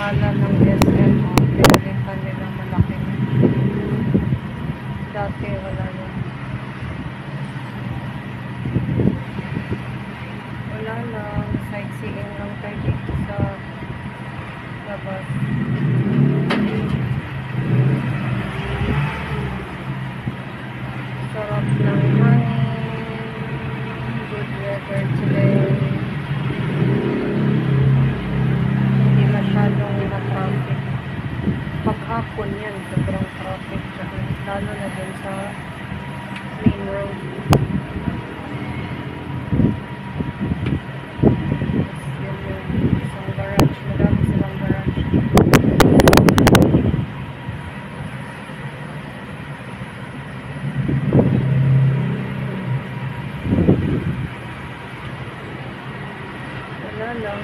pangalan ng SM. Pinalitan nila malaki. Dati wala yun. Wala lang. Sightseeing lang tayo dito sa labas. Sarap ng hangin. Good weather today. Hindi masyadong na-traffic. Paghapon yan, sobrang traffic dyan. Lalo na dun sa main road. Yun yung isang garage. Marami silang garage. Wala lang.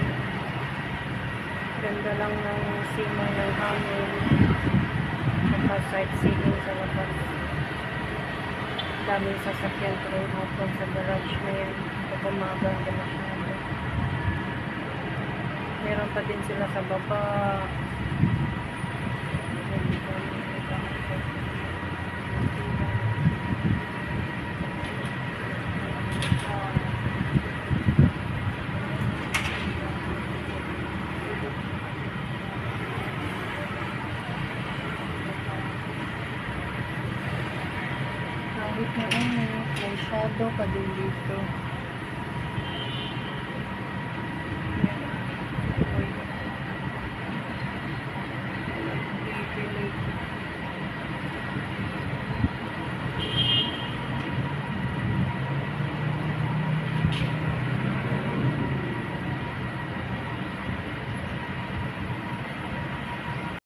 Ganda lang ng simoy ng hangin. Saka sightseeing sa labas. Daming sasakyan tuloy hapon sa garage na yan. Pag umaga, hindi masyado. Meron pa din sila sa baba. Kahit na may shadow pa din dito.